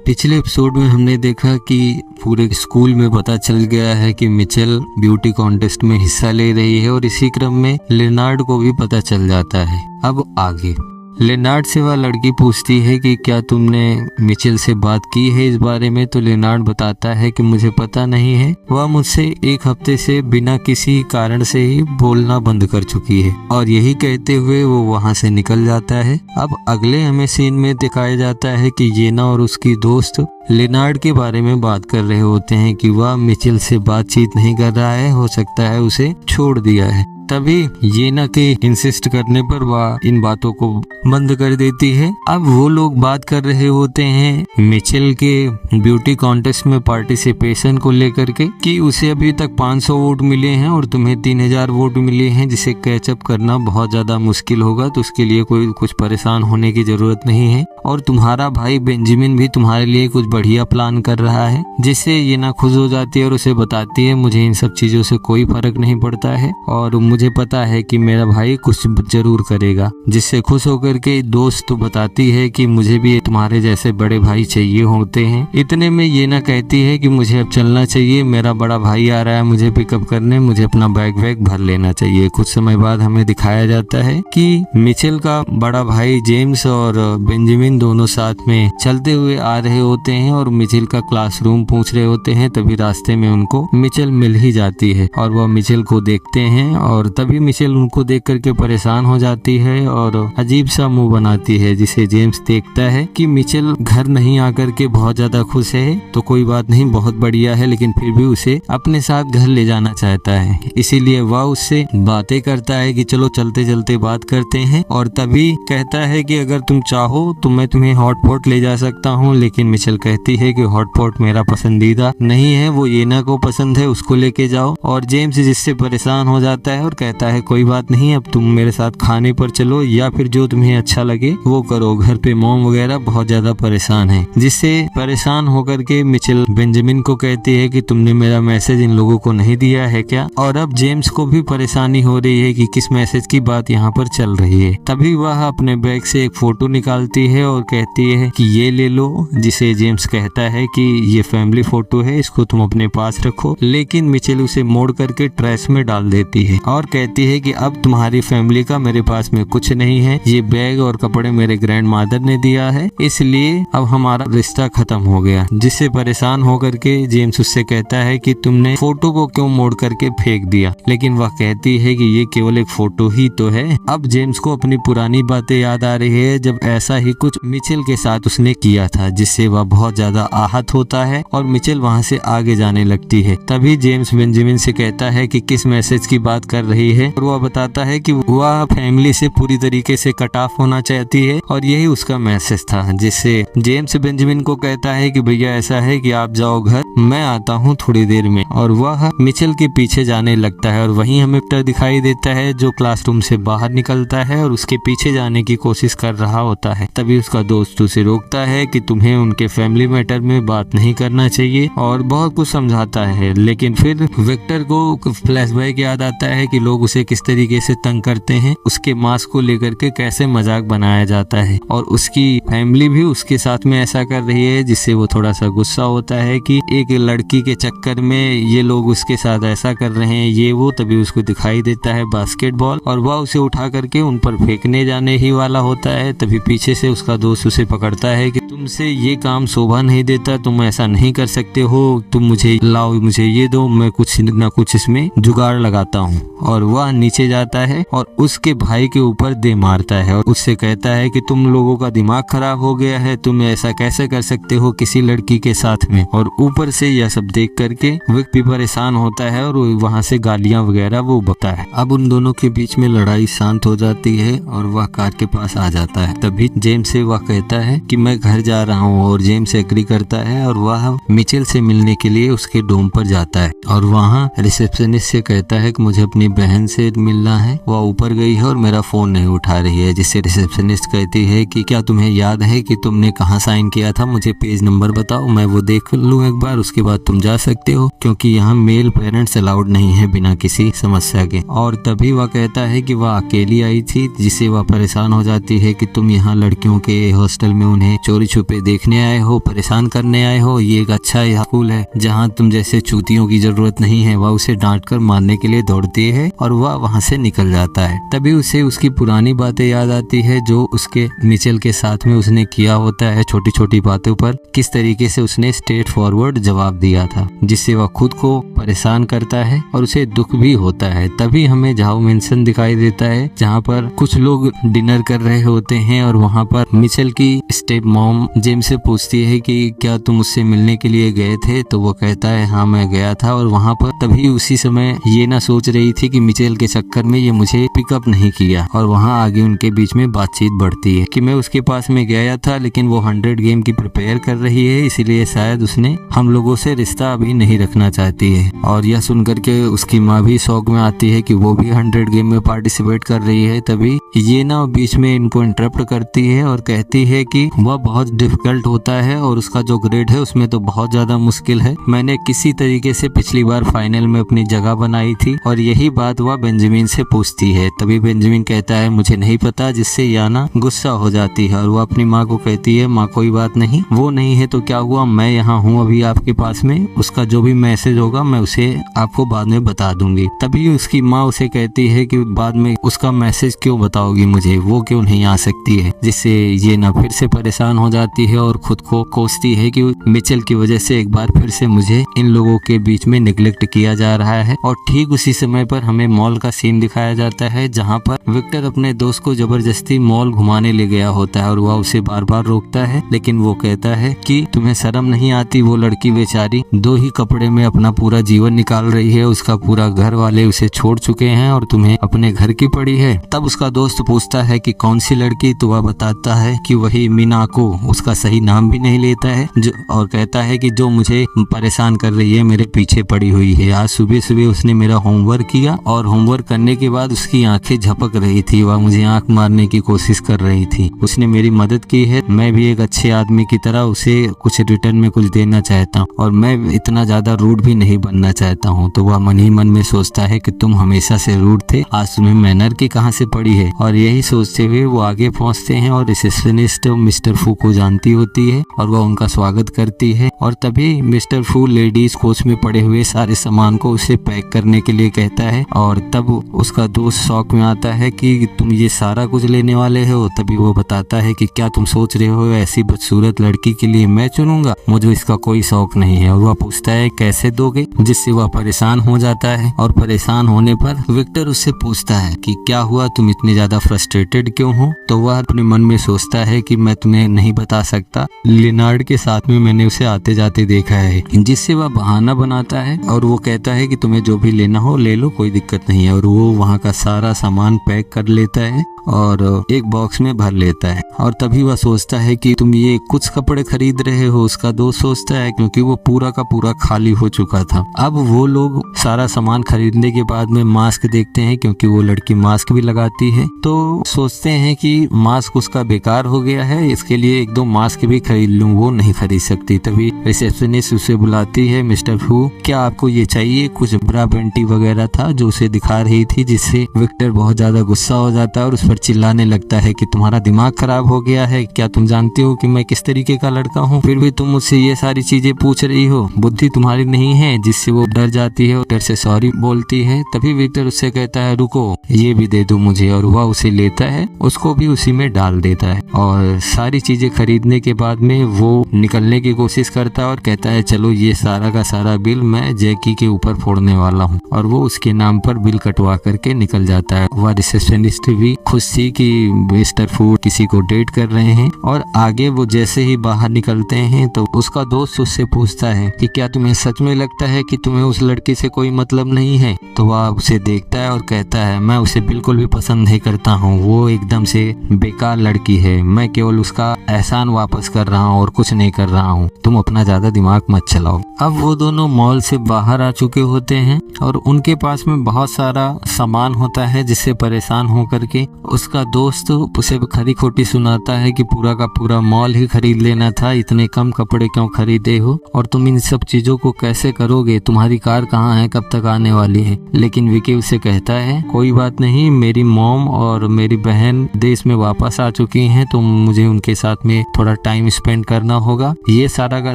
पिछले एपिसोड में हमने देखा कि पूरे स्कूल में पता चल गया है कि मिचेल ब्यूटी कॉन्टेस्ट में हिस्सा ले रही है और इसी क्रम में लेनार्ड को भी पता चल जाता है। अब आगे लेनार्ड से वह लड़की पूछती है कि क्या तुमने मिचेल से बात की है इस बारे में, तो लेनार्ड बताता है कि मुझे पता नहीं है, वह मुझसे 1 हफ्ते से बिना किसी कारण से ही बोलना बंद कर चुकी है। और यही कहते हुए वो वहां से निकल जाता है। अब अगले हमें सीन में दिखाया जाता है कि येना और उसकी दोस्त लेनार्ड के बारे में बात कर रहे होते हैं कि वह मिचेल से बातचीत नहीं कर रहा है, हो सकता है उसे छोड़ दिया है। तभी येना के इंसिस्ट करने पर वह इन बातों को बंद कर देती है। अब वो लोग बात कर रहे होते हैं मिचेल के ब्यूटी कॉन्टेस्ट में पार्टिसिपेशन को लेकर के कि उसे अभी तक 500 वोट मिले हैं और तुम्हें 3000 वोट मिले हैं, जिसे कैचअप करना बहुत ज्यादा मुश्किल होगा, तो उसके लिए कोई कुछ परेशान होने की जरूरत नहीं है। और तुम्हारा भाई बेंजामिन भी तुम्हारे लिए कुछ बढ़िया प्लान कर रहा है, जिससे येना खुश हो जाती है और उसे बताती है मुझे इन सब चीजों से कोई फर्क नहीं पड़ता है और मुझे पता है कि मेरा भाई कुछ जरूर करेगा। जिससे खुश होकर के दोस्त बताती है कि मुझे भी तुम्हारे जैसे बड़े भाई चाहिए होते हैं। इतने में येना कहती है कि मुझे अब चलना चाहिए, मेरा बड़ा भाई आ रहा है मुझे पिकअप करने, मुझे अपना बैग वैग भर लेना चाहिए। कुछ समय बाद हमें दिखाया जाता है कि मिचेल का बड़ा भाई जेम्स और बेंजामिन दोनों साथ में चलते हुए आ रहे होते हैं और मिचेल का क्लासरूम पूछ रहे होते हैं। तभी रास्ते में उनको मिचेल मिल ही जाती है और वह मिचेल को देखते हैं और तभी मिचेल उनको देख करके परेशान हो जाती है और अजीब सा मुंह बनाती है, जिसे जेम्स देखता है कि मिचेल घर नहीं आकर के बहुत ज्यादा खुश है, तो कोई बात नहीं, बहुत बढ़िया है, लेकिन फिर भी उसे अपने साथ घर ले जाना चाहता है। इसीलिए वह उससे बातें करता है कि चलो चलते चलते बात करते हैं और तभी कहता है कि अगर तुम चाहो तो मैं तुम्हें हॉटपॉट ले जा सकता हूँ। लेकिन मिचेल कहती है कि हॉटपॉट मेरा पसंदीदा नहीं है, वो येना को पसंद है, उसको लेके जाओ। और जेम्स जिससे परेशान हो जाता है और कहता है कोई बात नहीं, अब तुम मेरे साथ खाने पर चलो या फिर जो तुम्हें अच्छा लगे वो करो, घर पे मॉम वगैरह बहुत ज्यादा परेशान है। जिससे परेशान होकर के मिचेल बेंजामिन को कहती है कि तुमने मेरा मैसेज इन लोगों को नहीं दिया है क्या। और अब जेम्स को भी परेशानी हो रही है कि किस मैसेज की बात यहाँ पर चल रही है। तभी वह अपने बैग से एक फोटो निकालती है और कहती है कि ये ले लो, जिसे जेम्स कहता है कि ये फैमिली फोटो है, इसको तुम अपने पास रखो। लेकिन मिचेल उसे मोड़ करके ट्रैश में डाल देती है और कहती है कि अब तुम्हारी फैमिली का मेरे पास में कुछ नहीं है, ये बैग और कपड़े मेरे ग्रैंड मादर ने दिया है, इसलिए अब हमारा रिश्ता खत्म हो गया। जिससे परेशान होकर के जेम्स उससे कहता है कि तुमने फोटो को क्यों मोड़ करके फेंक दिया। लेकिन वह कहती है कि ये केवल एक फोटो ही तो है। अब जेम्स को अपनी पुरानी बातें याद आ रही है, जब ऐसा ही कुछ मिचेल के साथ उसने किया था, जिससे वह बहुत ज्यादा आहत होता है और मिचेल वहां से आगे जाने लगती है। तभी जेम्स बेंजामिन से कहता है कि किस मैसेज की बात कर रही है और वह बताता है कि वह फैमिली से पूरी तरीके से कट ऑफ होना चाहती है और यही उसका मैसेज था। जिससे जेम्स बेंजामिन को कहता है कि भैया ऐसा है कि आप जाओ घर, मैं आता हूँ थोड़ी देर में। और वह मिचेल के पीछे जाने लगता है और वहीं हमें विक्टर दिखाई देता है जो क्लासरूम से बाहर निकलता है और उसके पीछे जाने की कोशिश कर रहा होता है। तभी उसका दोस्त उसे रोकता है कि तुम्हें उनके फैमिली मैटर में बात नहीं करना चाहिए और बहुत कुछ समझाता है। लेकिन फिर विक्टर को फ्लैशबैक याद आता है कि लोग उसे किस तरीके से तंग करते हैं, उसके मास्क को लेकर के कैसे मजाक बनाया जाता है और उसकी फैमिली भी उसके साथ में ऐसा कर रही है, जिससे वो थोड़ा सा गुस्सा होता है कि एक लड़की के चक्कर में ये लोग उसके साथ ऐसा कर रहे हैं ये वो। तभी उसको दिखाई देता है बास्केटबॉल और वह उसे उठा करके उन पर फेंकने जाने ही वाला होता है। तभी पीछे से उसका दोस्त उसे पकड़ता है कि तुमसे ये काम शोभा नहीं देता, तुम ऐसा नहीं कर सकते हो, तुम मुझे लाओ, मुझे ये दो, मैं कुछ ना कुछ इसमें जुगाड़ लगाता हूँ। और वह नीचे जाता है और उसके भाई के ऊपर दे मारता है और उससे कहता है कि तुम लोगों का दिमाग खराब हो गया है, तुम ऐसा कैसे कर सकते हो किसी लड़की के साथ में। और ऊपर से यह सब देख करके विक भी परेशान होता है और वहां से गालियां वगैरह वो बकता है। अब उन दोनों के बीच में लड़ाई शांत हो जाती है और वह कार के पास आ जाता है। तभी जेम्स से वह कहता है कि मैं घर जा रहा हूँ और जेम्स एग्री करता है और वह मिचेल से मिलने के लिए उसके डोम पर जाता है और वहाँ रिसेप्शनिस्ट से कहता है कि मुझे अपनी बहन से मिलना है, वह ऊपर गई है और मेरा फोन नहीं उठा रही है। जिससे रिसेप्शनिस्ट कहती है कि क्या तुम्हें याद है कि तुमने कहाँ साइन किया था, मुझे पेज नंबर बताओ, मैं वो देख लूँ एक बार, उसके बाद तुम जा सकते हो, क्योंकि यहाँ मेल पेरेंट्स अलाउड नहीं है बिना किसी समस्या के। और तभी वह कहता है कि वह अकेली आई थी, जिससे वह परेशान हो जाती है कि तुम यहाँ लड़कियों के हॉस्टल में उन्हें चोरी छुपे देखने आए हो, परेशान करने आए हो। ये एक अच्छा स्कूल है जहाँ तुम जैसे चूतियों की जरूरत नहीं है। वह उसे डांट कर मारने के लिए दौड़ती है और वह वहाँ से निकल जाता है। तभी उसे उसकी पुरानी बातें याद आती है जो उसके मिचेल के साथ में उसने किया होता है। छोटी छोटी बातों पर किस तरीके से उसने स्ट्रेट फॉरवर्ड जवाब दिया था, जिससे वह खुद को परेशान करता है और उसे दुख भी होता है। तभी हमें झाओ मेंशन दिखाई देता है जहाँ पर कुछ लोग डिनर कर रहे होते हैं और वहाँ पर मिचेल की स्टेप मॉम जेम्स से पूछती है कि क्या तुम उससे मिलने के लिए गए थे, तो वो कहता है हाँ मैं गया था। और वहाँ पर तभी उसी समय ये ना सोच रही थी कि मिचेल के चक्कर में ये मुझे पिकअप नहीं किया, और वहाँ आगे उनके बीच में बातचीत बढ़ती है कि मैं उसके पास में गया था लेकिन वो 100 गेम की प्रिपेयर कर रही है, इसीलिए शायद उसने हम लोगों से रिश्ता अभी नहीं रखना चाहती है। और यह सुनकर के उसकी माँ भी शौक में आती है कि वो भी 100 गेम में पार्टिसिपेट कर रही है। तभी ये ना बीच में इनको इंटरप्ट करती है और कहती है कि वह बहुत डिफिकल्ट होता है और उसका जो ग्रेड है उसमें तो बहुत ज्यादा मुश्किल है। मैंने किसी तरीके से पिछली बार फाइनल में अपनी जगह बनाई थी। और यही बात वह बेंजामिन से पूछती है। तभी बेंजामिन कहता है मुझे नहीं पता, जिससे याना गुस्सा हो जाती है और वह अपनी माँ को कहती है माँ कोई बात नहीं, वो नहीं है तो क्या हुआ, मैं यहाँ हूँ अभी आपके पास में, उसका जो भी मैसेज होगा मैं उसे आपको बाद में बता दूंगी। तभी उसकी माँ उसे कहती है कि बाद में उसका मैसेज क्यों बताओगी मुझे, वो क्यों नहीं आ सकती है, जिससे ये ना फिर से परेशान हो जाती है और खुद को कोसती है कि मिचेल की वजह से एक बार फिर से मुझे इन लोगों के बीच में निगलेक्ट किया जा रहा है। और ठीक उसी समय पर हमें मॉल का सीन दिखाया जाता है जहाँ पर विक्टर अपने दोस्त को जबरदस्ती मॉल घुमाने ले गया होता है और वह उसे बार बार रोकता है, लेकिन वो कहता है कि तुम्हें शर्म नहीं आती, वो लड़की बेचारी 2 ही कपड़े में अपना पूरा जीवन निकाल रही है, उसका पूरा घर वाले उसे छोड़ चुके हैं और तुम्हें अपने घर की पड़ी है। तब उसका दोस्त पूछता है कि कौन सी लड़की, तो वह बताता है कि वही मिनाको, उसका सही नाम भी नहीं लेता है, और कहता है कि जो मुझे परेशान कर रही है, मेरे पीछे पड़ी हुई है। आज सुबह सुबह उसने मेरा होमवर्क किया और होमवर्क करने के बाद उसकी आंखें झपक रही थी, वह मुझे आंख मारने की कोशिश कर रही थी। उसने मेरी मदद की है, मैं भी एक अच्छे आदमी की तरह उसे कुछ रिटर्न में कुछ देना चाहता हूँ और मैं इतना ज्यादा रूड भी नहीं बनना चाहता हूँ। तो वह मन ही मन में सोचता है कि तुम हमेशा से रूड थे, आज तुम्हें मैनर की कहाँ से पड़ी है। और यही सोचते हुए वो आगे पहुँचते हैं और रिसेप्शनिस्ट मिस्टर फू को जानती होती है और वह उनका स्वागत करती है। और तभी मिस्टर फू लेडीज कोच में पड़े हुए सारे सामान को उसे पैक करने के लिए कहता है और तब उसका दोस्त शौक में आता है कि तुम ये सारा कुछ लेने वाले हो। तभी वो बताता है कि क्या तुम सोच रहे हो ऐसी बदसूरत लड़की के लिए मैं चुनूंगा, मुझे इसका कोई शौक नहीं है। और वह पूछता है कैसे दोगे, जिससे वह परेशान हो जाता है। और परेशान होने पर विक्टर उससे पूछता है कि क्या हुआ, तुम इतने ज्यादा फ्रस्ट्रेटेड क्यों हो। तो वह अपने मन में सोचता है कि मैं तुम्हें नहीं बता सकता, लिनार्ड के साथ में मैंने उसे आते जाते देखा है, जिससे वह बहाना बनाता है और वो कहता है कि तुम्हें जो भी लेना हो ले लो, कोई दिक्कत नहीं है। और वो वहाँ का सारा सामान पैक कर लेता है और एक बॉक्स में भर लेता है। और तभी वह सोचता है कि तुम ये कुछ कपड़े खरीद रहे हो, उसका दोस्त सोचता है क्योंकि वो पूरा का पूरा खाली हो चुका था। अब वो लोग सारा सामान खरीदने के बाद में मास्क देखते हैं, क्योंकि वो लड़की मास्क भी लगाती है, तो सोचते हैं कि मास्क उसका बेकार हो गया है, इसके लिए 1-2 मास्क भी खरीद लूं। वो नहीं खरीद सकती। तभी रिसेप्शनिस्ट उसे बुलाती है, मिस्टर फू क्या आपको ये चाहिए, कुछ ब्रा पेंटी वगैरह था जो उसे दिखा रही थी, जिससे विक्टर बहुत ज्यादा गुस्सा हो जाता है और उस पर चिल्लाने लगता है कि तुम्हारा दिमाग खराब हो गया है, क्या तुम जानते हो कि मैं किस तरीके का लड़का हूँ, फिर भी तुम मुझसे ये सारी चीजें पूछ रही हो, बुद्धि तुम्हारी नहीं है। जिससे वो डर जाती है और डर से सॉरी बोलती है। तभी विक्टर उससे कहता है रुको ये भी दे दो मुझे, और वह उसे लेता है, उसको भी उसी में डाल देता है। और सारी चीजें खरीदने के बाद में वो निकलने की कोशिश करता है और कहता है चलो ये सारा का सारा बिल मैं जैकी के ऊपर फोड़ने वाला हूँ, और वो उसके नाम पर बिल कटवा करके निकल जाता है। वह रिसेप्शनिस्ट भी खुश थी कि मिस्टर फू किसी को डेट कर रहे हैं। और आगे वो जैसे ही बाहर निकलते हैं तो उसका दोस्त उससे पूछता है कि क्या तुम्हें सच में लगता है कि तुम्हें उस लड़की से कोई मतलब नहीं है। तो वह उसे देखता है और कहता है मैं उसे बिल्कुल भी पसंद नहीं करता हूँ, वो एकदम से बेकार लड़की है, मैं केवल उसका एहसान वापस कर रहा हूँ और कुछ नहीं कर रहा हूँ, तुम अपना ज्यादा दिमाग मत चलाओ। अब वो दोनों मॉल से बाहर आ चुके होते हैं और उनके पास में बहुत सारा सामान होता है, जिससे परेशान होकर के उसका दोस्त उसे खरी खोटी सुनाता है कि पूरा का पूरा मॉल ही खरीद लेना था, इतने कम कपड़े क्यों खरीदे हो और तुम इन सब चीजों को कैसे करोगे, तुम्हारी कार कहाँ है, कब तक आने वाली है। लेकिन विकी उसे कहता है कोई बात नहीं, मेरी मॉम और मेरी बहन देश में वापस आ चुकी हैं, तो मुझे उनके साथ में थोड़ा टाइम स्पेंड करना होगा, ये सारा का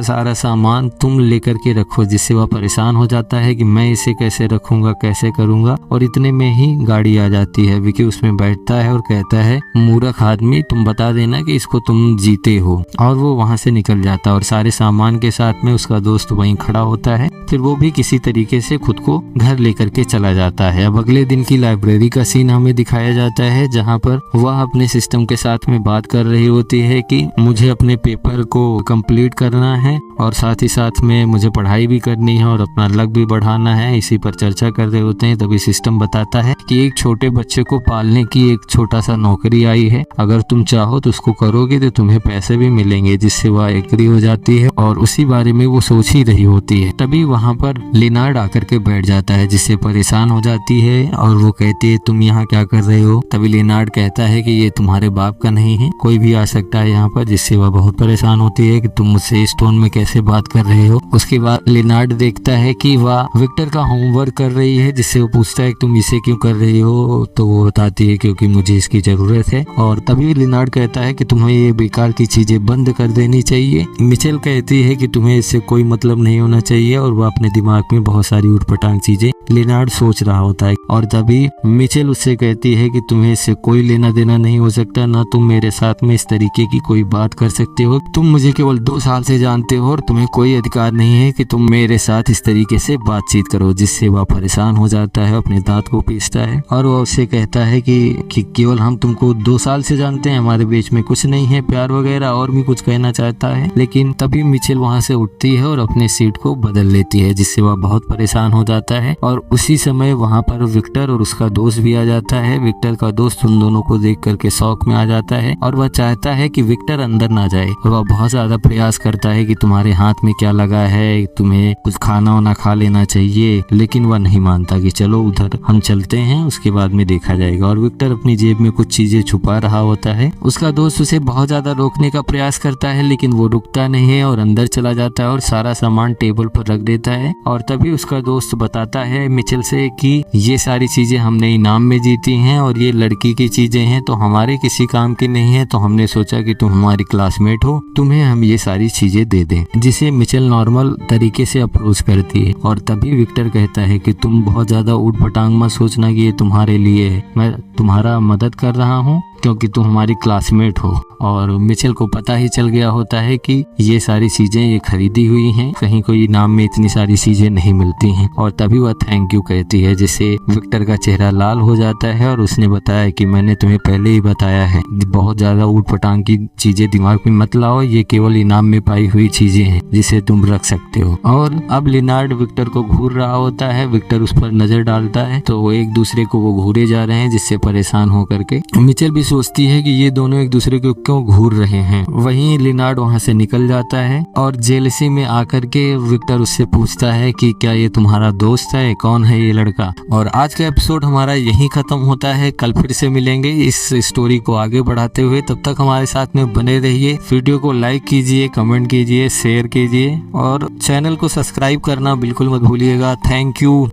सारा सामान तुम लेकर के रखो। जिससे वह परेशान हो जाता है कि मैं इसे कैसे रखूंगा, कैसे करूंगा, और इतने में ही गाड़ी आ जाती है। विकी उसमें बैठता है और कहता है मूर्ख आदमी, तुम बता देना कि इसको तुम जीते हो, और वो वहां से निकल जाता है और सारे सामान के साथ में उसका दोस्त वहीं खड़ा होता है। फिर वो भी किसी तरीके से खुद को घर लेकर के चला जाता है। अब अगले दिन की लाइब्रेरी का सीन हमें दिखाया जाता है, जहाँ पर वह अपने सिस्टम के साथ में बात कर रही होती है कि मुझे अपने पेपर को कंप्लीट करना है और साथ ही साथ में मुझे पढ़ाई भी करनी है और अपना लक भी बढ़ाना है। इसी पर चर्चा कर रहे होते हैं, तभी सिस्टम बताता है कि एक छोटे बच्चे को पालने की एक छोटा सा नौकरी आई है, अगर तुम चाहो तो उसको करोगे तो तुम्हें पैसे भी मिलेंगे। जिससे वह एग्री हो जाती है और उसी बारे में वो सोच ही रही होती है। तभी वहाँ पर लिनार्ड आकर के बैठ जाता है, जिससे परेशान हो जाती है और वो कहती है तुम यहाँ क्या कर रहे हो। तभी लिनार्ड कहता है कि ये तुम्हारे बाप का नहीं है, कोई भी आ सकता है यहाँ पर। जिससे वह बहुत परेशान होती है कि तुम मुझसे इस टोन में कैसे बात कर रहे हो। उसके बाद लिनार्ड देखता है कि वह विक्टर का होमवर्क कर रही है, जिससे वो पूछता है तुम इसे क्यों कर रही हो, तो वो बताती है क्योंकि मुझे इसकी जरूरत है। और तभी लिनार्ड कहता है कि तुम्हें ये बेकार की चीजें बंद कर देनी चाहिए। मिचेल कहती है कि तुम्हें इससे कोई मतलब नहीं होना चाहिए, और वह अपने दिमाग में बहुत सारी उठपटांग चीजें लिनार्ड सोच रहा होता है। और तभी मिचेल उससे कहती है कि तुम्हें इससे कोई लेना देना नहीं हो सकता, ना तुम मेरे साथ में इस तरीके की कोई बात कर सकते हो। तुम मुझे केवल 2 साल से जानते हो और तुम्हें कोई अधिकार नहीं है कि तुम मेरे साथ इस तरीके से बातचीत करो। जिससे वह परेशान हो जाता है, अपने दांत को पीसता है और वह उससे कहता है कि केवल हम तुमको 2 साल से जानते हैं, हमारे बीच में कुछ नहीं है, प्यार वगैरह, और भी कुछ कहना चाहता है। लेकिन तभी मिचेल वहां से उठती है और अपने सीट को बदल लेती है, जिससे वह बहुत परेशान हो जाता है। और उसी समय वहां पर विक्टर और उसका दोस्त भी आ जाता है। विक्टर का दोस्त उन दोनों को देख करके शौक में आ जाता है और वह चाहता है कि विक्टर अंदर ना जाए। वह बहुत ज्यादा प्रयास करता है कि तुम्हारे हाथ में क्या लगा है, तुम्हें कुछ खाना वाना खा लेना चाहिए, लेकिन वह नहीं मानता कि चलो उधर हम चलते हैं, उसके बाद में देखा जाएगा। और विक्टर अपनी जेब में कुछ चीजें छुपा रहा होता है। उसका दोस्त उसे बहुत ज्यादा रोकने का प्रयास करता है, लेकिन वो रुकता नहीं है और अंदर चला जाता है और सारा सामान टेबल पर रख देता है। और तभी उसका दोस्त बताता है मिचेल से कि ये सारी चीजें हमने इनाम में जीती हैं और ये लड़की की चीजें हैं, तो हमारे किसी काम की नहीं है, तो हमने सोचा कि तुम हमारी क्लासमेट हो, तुम्हें हम ये सारी चीजें दे दें। जिसे मिचेल नॉर्मल तरीके से अप्रोच करती है। और तभी विक्टर कहता है कि तुम बहुत ज्यादा ऊट-पटांग मत सोचना कि ये तुम्हारे लिए है, मैं तुम्हारा मदद कर रहा हूँ क्योंकि तुम हमारी क्लासमेट हो। और मिचेल को पता ही चल गया होता है कि ये सारी चीजें ये खरीदी हुई हैं, कहीं कोई इनाम में इतनी सारी चीजें नहीं मिलती हैं। और तभी वह थैंक यू कहती है, जिससे विक्टर का चेहरा लाल हो जाता है और उसने बताया कि मैंने तुम्हें पहले ही बताया है, बहुत ज्यादा ऊट-पटांग की चीजें दिमाग में मत लाओ, ये केवल इनाम में पाई हुई चीजें हैं जिसे तुम रख सकते हो। और अब लिनार्ड विक्टर को घूर रहा होता है, विक्टर उस पर नजर डालता है तो वो एक दूसरे को वो घूरे जा रहे हैं, जिससे परेशान होकर के मिचेल भी सोचती है कि ये दोनों एक दूसरे को क्यों घूर रहे हैं। वहीं लिनार्ड वहां से निकल जाता है और जेलसी में आकर के विक्टर उससे पूछता है कि क्या ये तुम्हारा दोस्त है, कौन है ये लड़का। और आज का एपिसोड हमारा यहीं खत्म होता है। कल फिर से मिलेंगे इस स्टोरी को आगे बढ़ाते हुए, तब तक हमारे साथ में बने रहिए। वीडियो को लाइक कीजिए, कमेंट कीजिए, शेयर कीजिए और चैनल को सब्सक्राइब करना बिल्कुल मत भूलिएगा। Thank you.